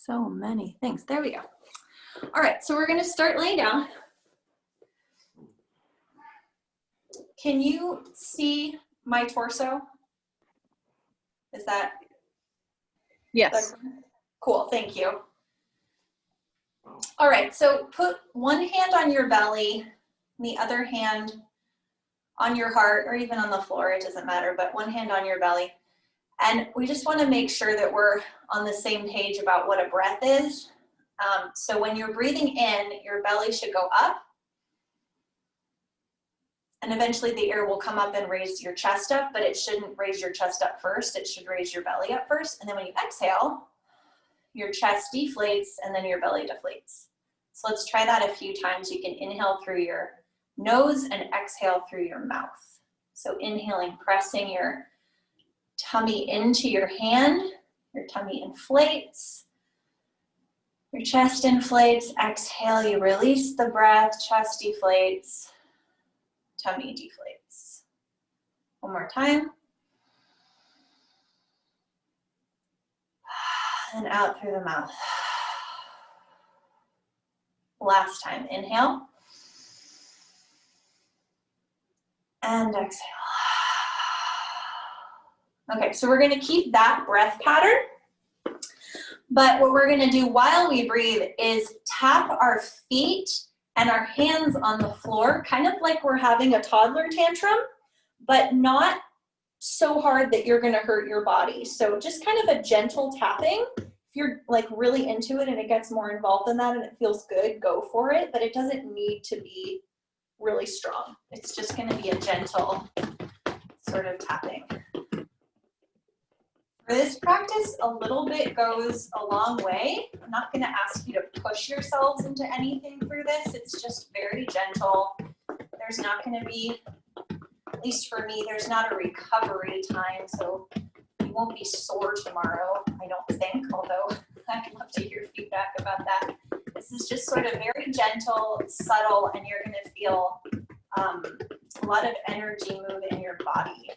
So many things. There we go. All right, so we're gonna start laying down. Can you see my torso? Is that? Yes. Cool, thank you. All right, so put one hand on your belly, and the other hand on your heart, or even on the floor, it doesn't matter, but one hand on your belly. And we just wanna make sure that we're on the same page about what a breath is. So when you're breathing in, your belly should go up. And eventually the air will come up and raise your chest up, but it shouldn't raise your chest up first. It should raise your belly up first. And then when you exhale, your chest deflates and then your belly deflates. So let's try that a few times. You can inhale through your nose and exhale through your mouth. So inhaling, pressing your tummy into your hand, your tummy inflates, your chest inflates. Exhale, you release the breath, chest deflates, tummy deflates. One more time. And out through the mouth. Last time, inhale. And exhale. Okay, so we're gonna keep that breath pattern. But what we're gonna do while we breathe is tap our feet and our hands on the floor, kind of like we're having a toddler tantrum, but not so hard that you're gonna hurt your body. So just kind of a gentle tapping. If you're like really into it and it gets more involved than that and it feels good, go for it, but it doesn't need to be really strong. It's just gonna be a gentle sort of tapping. For this practice, a little bit goes a long way. I'm not gonna ask you to push yourselves into anything through this. It's just very gentle. There's not gonna be, at least for me, there's not a recovery time, so you won't be sore tomorrow, I don't think, although I'd love to hear feedback about that. This is just sort of very gentle, subtle, and you're gonna feel a lot of energy move in your body.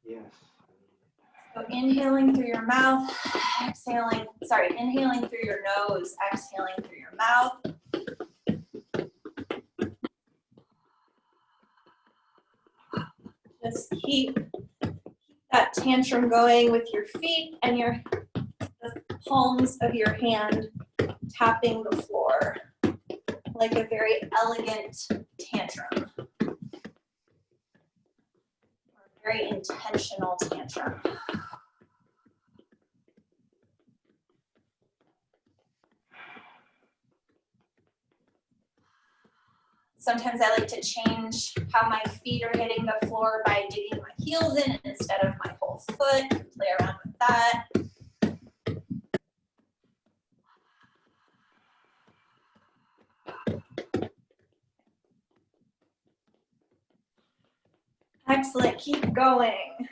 Yes. So inhaling through your mouth, inhaling through your nose, exhaling through your mouth. Just keep that tantrum going with your feet and the palms of your hand tapping the floor like a very elegant tantrum. Or a very intentional tantrum. Sometimes I like to change how my feet are hitting the floor by digging my heels in instead of my whole foot. Play around with that. Excellent, keep going.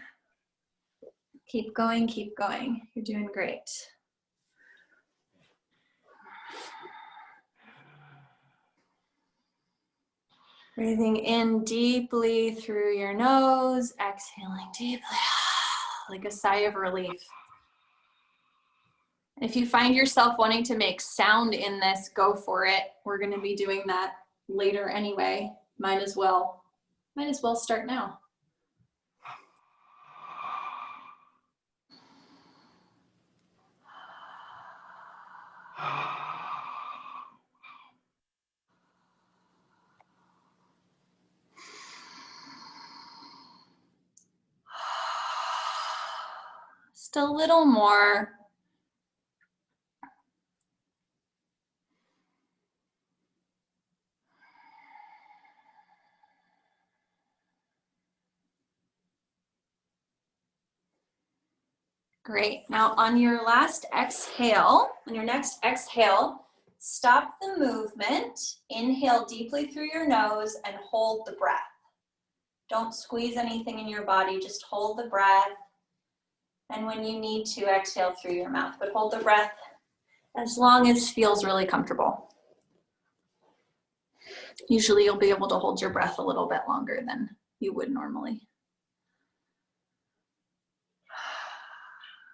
Keep going, keep going. You're doing great. Breathing in deeply through your nose, exhaling deeply, like a sigh of relief. If you find yourself wanting to make sound in this, go for it. We're going to be doing that later anyway. Might as well start now. Just a little more. Great. Now on your last exhale, on your next exhale, stop the movement. Inhale deeply through your nose and hold the breath. Don't squeeze anything in your body, just hold the breath. And when you need to, exhale through your mouth, but hold the breath as long as it feels really comfortable. Usually you'll be able to hold your breath a little bit longer than you would normally.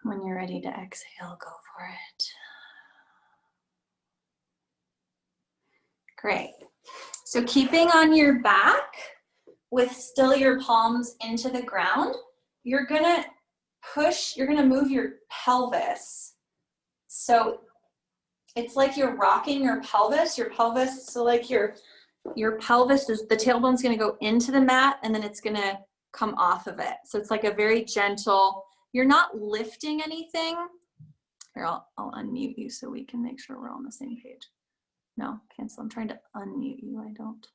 When you're ready to exhale, go for it. Great. So keeping on your back with still your palms into the ground, you're gonna move your pelvis. So it's like you're rocking your pelvis, so like your pelvis is, the tailbone's gonna go into the mat and then it's gonna come off of it. So it's like a very gentle, you're not lifting anything. Here, I'll unmute you so we can make sure we're all on the same page. No, cancel, I'm trying to unmute you, I don't.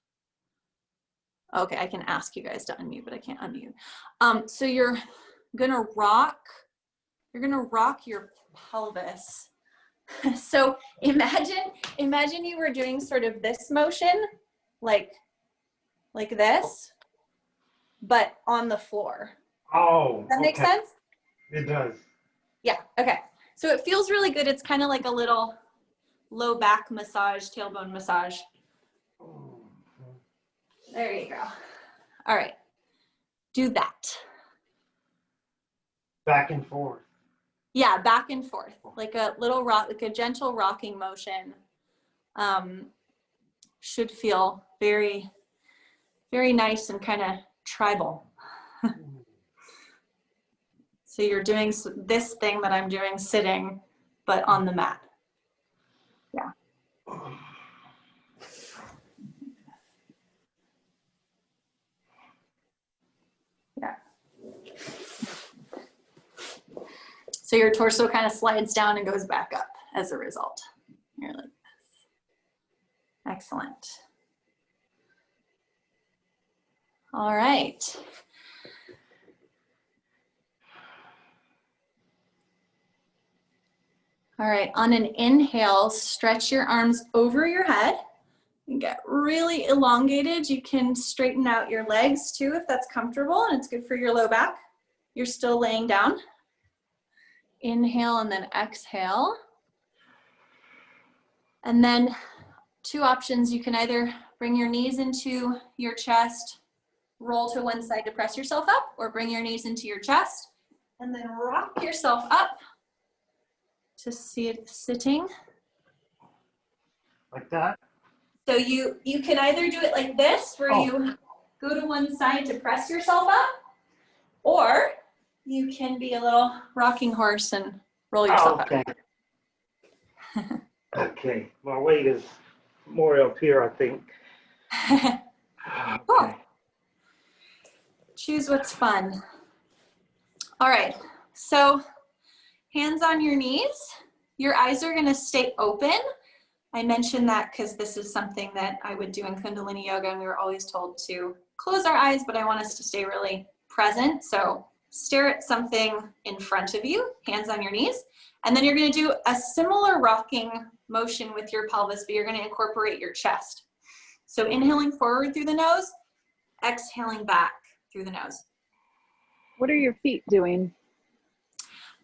Okay, I can ask you guys to unmute, but I can't unmute. So you're gonna rock your pelvis. So imagine you were doing sort of this motion, like this, but on the floor. Oh, Does that make sense? It does. Yeah, okay. So it feels really good. It's kind of like a little low back massage, tailbone massage. There you go. All right, do that. Back and forth. Yeah, back and forth, like a little rock, like a gentle rocking motion. Should feel very, very nice and kind of tribal. So you're doing this thing that I'm doing sitting, but on the mat. Yeah. Yeah. So your torso kind of slides down and goes back up as a result. You're like this. Excellent. All right. All right, on an inhale, stretch your arms over your head and get really elongated. You can straighten out your legs too if that's comfortable and it's good for your low back. You're still laying down. Inhale and then exhale. And then two options. You can either bring your knees into your chest, roll to one side to press yourself up, or bring your knees into your chest and then rock yourself up to see it sitting. Like that? So you can either do it like this, where you go to one side to press yourself up, or you can be a little rocking horse and roll yourself up. Okay, my weight is more up here, I think. Cool. Okay. Choose what's fun. All right, so hands on your knees. Your eyes are gonna stay open. I mentioned that because this is something that I would do in Kundalini Yoga, and we were always told to close our eyes, but I want us to stay really present. So stare at something in front of you, hands on your knees, and then you're gonna do a similar rocking motion with your pelvis, but you're gonna incorporate your chest. So inhaling forward through the nose, exhaling back through the nose. What are your feet doing?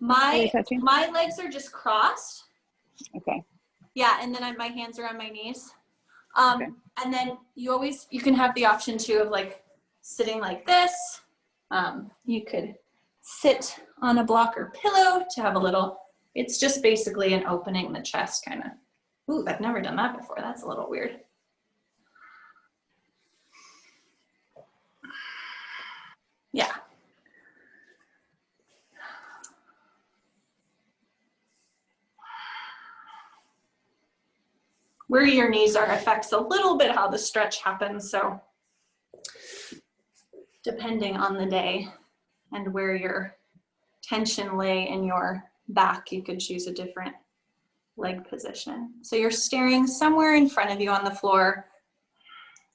My legs are just crossed. Okay. Yeah, and then my hands are on my knees. Okay. And then you can have the option too of like sitting like this. You could sit on a block or pillow to have a little, it's just basically an opening the chest kind of. Ooh, I've never done that before. That's a little weird. Yeah. Where your knees are affects a little bit how the stretch happens. So depending on the day and where your tension lay in your back, you could choose a different leg position. So you're staring somewhere in front of you on the floor,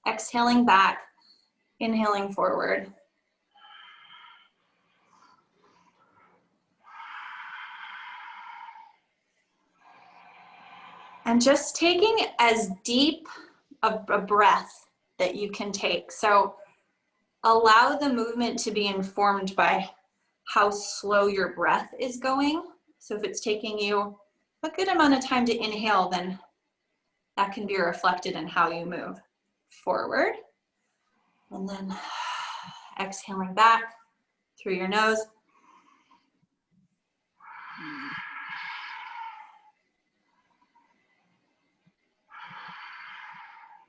exhaling back, inhaling forward. And just taking as deep of a breath that you can take. So allow the movement to be informed by how slow your breath is going. So if it's taking you a good amount of time to inhale, then that can be reflected in how you move forward. And then exhaling back through your nose.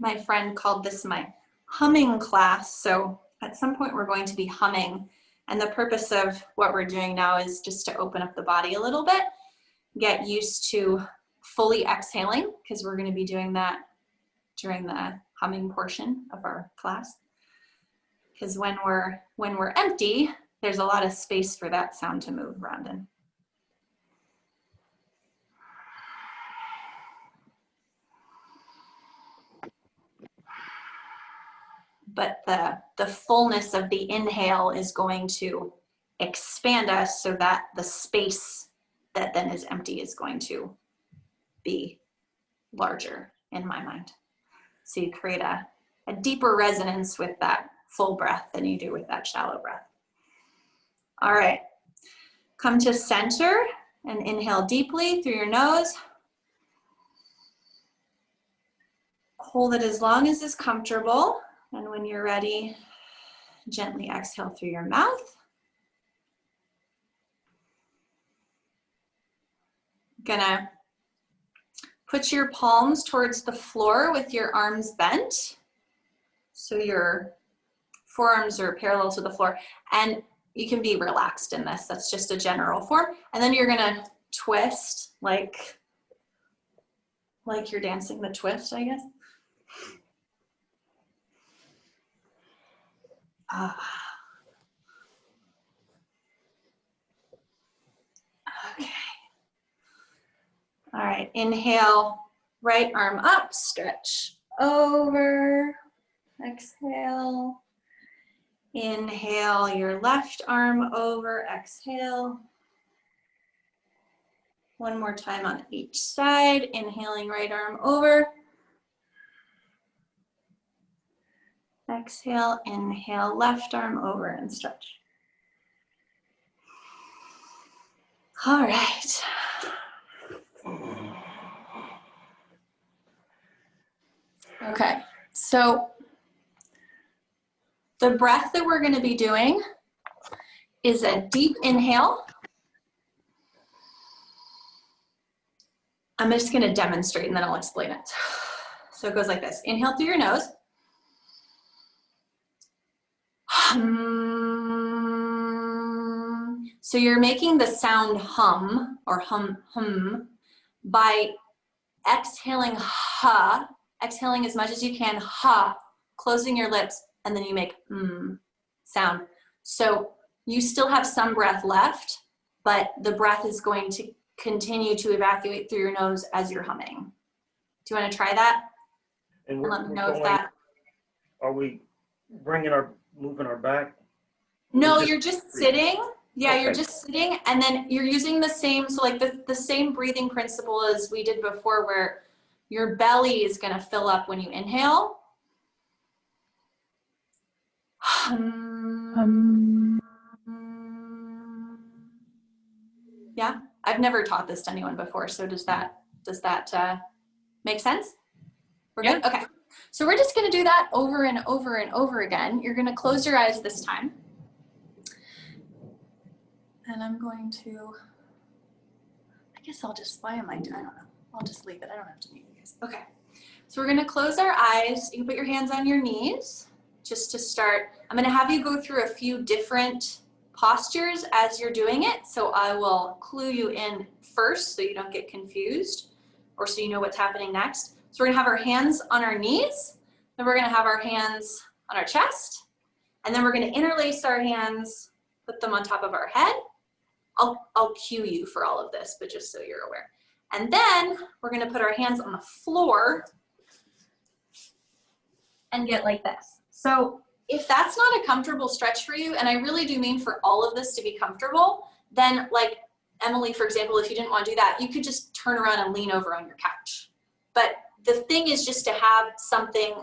my friend called this my humming class. So at some point we're going to be humming. And the purpose of what we're doing now is just to open up the body a little bit, get used to fully exhaling, because we're going to be doing that during the humming portion of our class. Because when we're empty, there's a lot of space for that sound to move around in. But the fullness of the inhale is going to expand us so that the space that then is empty is going to be larger in my mind. So you create a deeper resonance with that full breath than you do with that shallow breath. All right, come to center and inhale deeply through your nose. Hold it as long as is comfortable. And when you're ready, gently exhale through your mouth. Gonna put your palms towards the floor with your arms bent. So your forearms are parallel to the floor. And you can be relaxed in this. That's just a general form. And then you're gonna twist like you're dancing the twist, I guess. Okay. All right, inhale, right arm up, stretch over, exhale. Inhale, your left arm over, exhale. One more time on each side, inhaling right arm over. Exhale, inhale, left arm over and stretch. All right. Okay, so the breath that we're going to be doing is a deep inhale. I'm just going to demonstrate and then I'll explain it. So it goes like this. Inhale through your nose. So you're making the sound hum or hum by exhaling ha, exhaling as much as you can, ha, closing your lips, and then you make sound. So you still have some breath left, but the breath is going to continue to evacuate through your nose as you're humming. Do you want to try that? And let me know if that. Are we moving our back? No, you're just sitting. Yeah, Okay. You're just sitting, and then you're using the same, so like the same breathing principle as we did before, where your belly is going to fill up when you inhale. Yeah, I've never taught this to anyone before, so does that make sense? We're good? Okay. So we're just going to do that over and over and over again. You're going to close your eyes this time. And I'm going to, I guess I'll just, why am I doing, I don't know. I'll just leave it. I don't have to mute you guys. Okay. So we're going to close our eyes. You can put your hands on your knees just to start. I'm going to have you go through a few different postures as you're doing it. So I will clue you in first so you don't get confused or so you know what's happening next. So we're going to have our hands on our knees. Then we're going to have our hands on our chest. And then we're going to interlace our hands, put them on top of our head. I'll cue you for all of this, but just so you're aware. And then we're going to put our hands on the floor and get like this. So if that's not a comfortable stretch for you, and I really do mean for all of this to be comfortable, then like Emily, for example, if you didn't want to do that, you could just turn around and lean over on your couch. But the thing is just to have something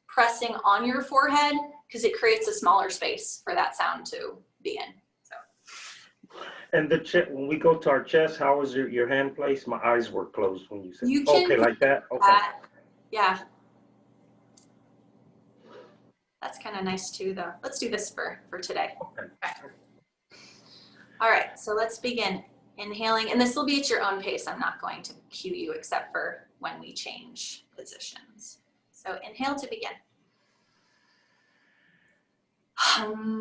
pressing on your forehead because it creates a smaller space for that sound to be in. And when we go to our chest, how is your hand placed? My eyes were closed when you said. You can okay, like that. Okay. Yeah. That's kind of nice too, though. Let's do this for today. Okay. All right, so let's begin inhaling, and this will be at your own pace. I'm not going to cue you except for when we change positions. So inhale to begin. Hum.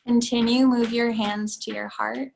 Continue, move your hands to your heart.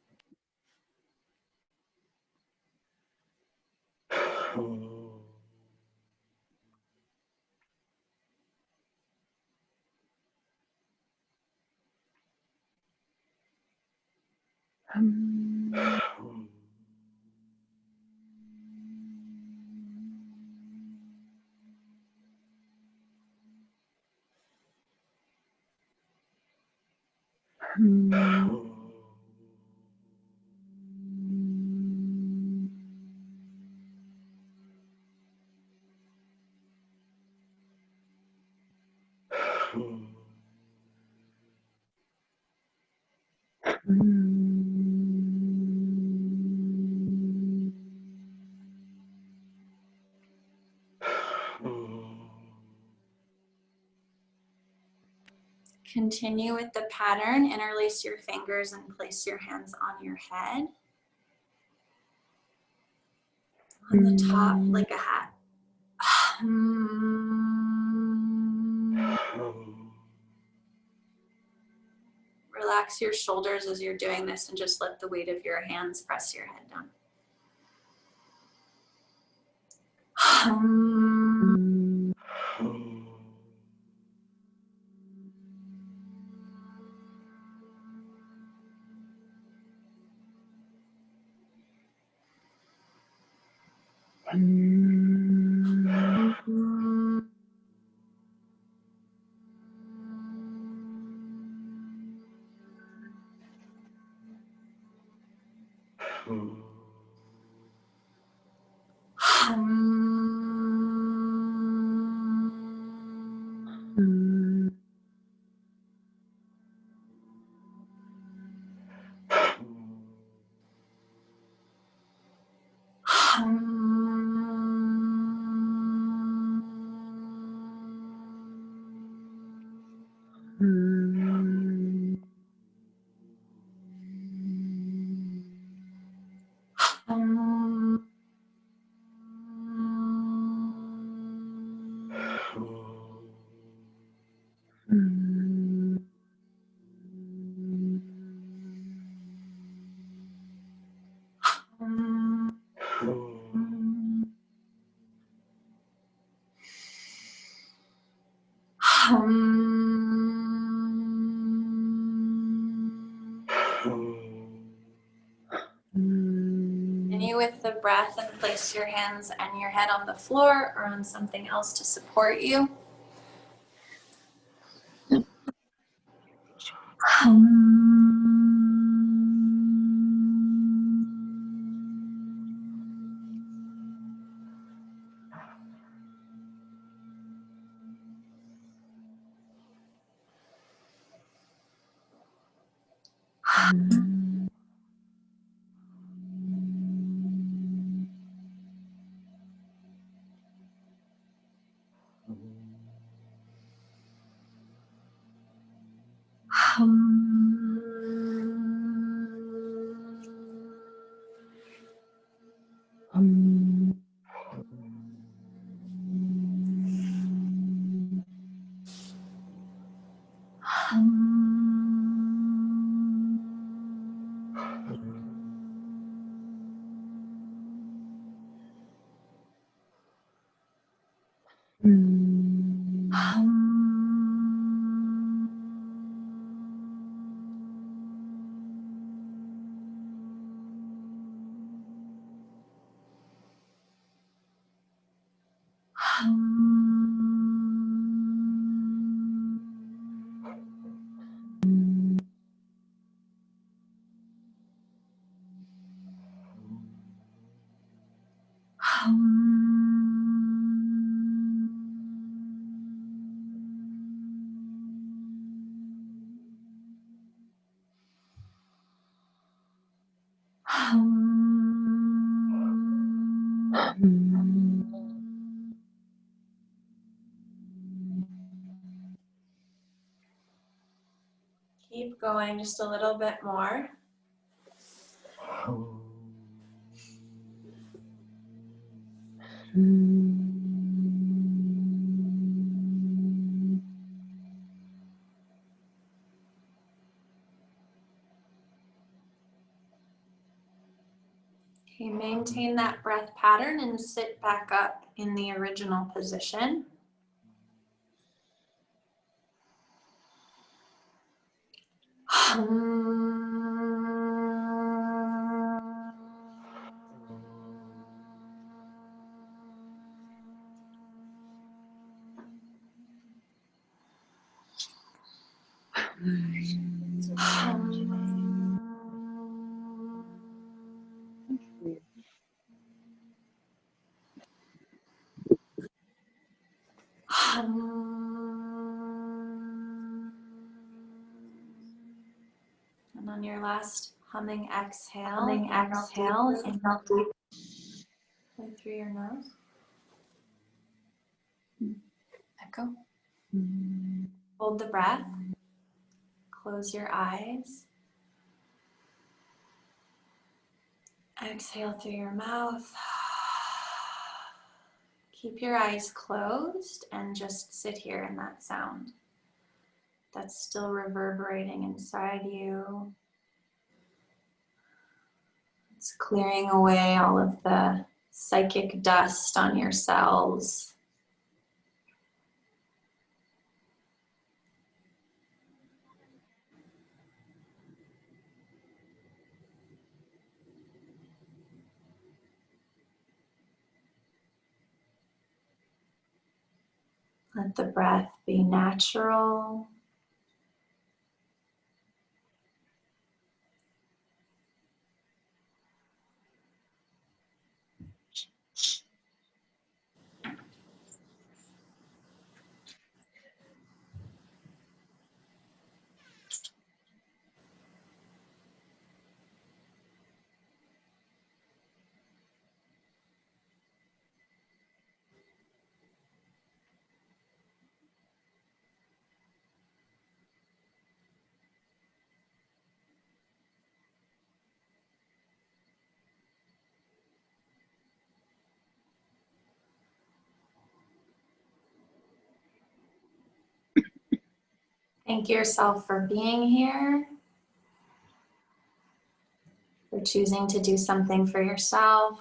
Continue with the pattern. Interlace your fingers and place your hands on your head. On the top, like a hat. Relax your shoulders as you're doing this and just let the weight of your hands press your head down. continue with the breath and place your hands and your head on the floor or on something else to support you. Keep going just a little bit more. Okay, maintain that breath pattern and sit back up in the original position. And on your last humming exhale, inhale deep through your nose. Echo. Hold the breath. Close your eyes. Exhale through your mouth. Keep your eyes closed and just sit here in that sound that's still reverberating inside you. It's clearing away all of the psychic dust on your cells. Let the breath be natural. Thank yourself for being here, for choosing to do something for yourself.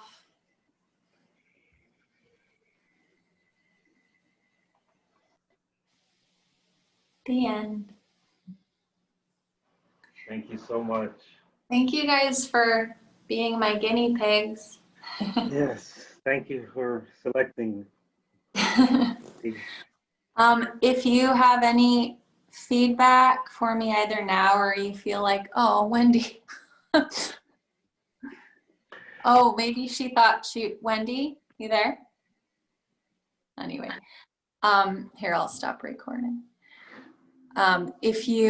The end. Thank you so much. Thank you guys for being my guinea pigs. Yes, thank you for selecting. If you have any feedback for me either now or you feel like, oh, Wendy. Oh, maybe she thought Wendy, you there? Anyway, here, I'll stop recording. If you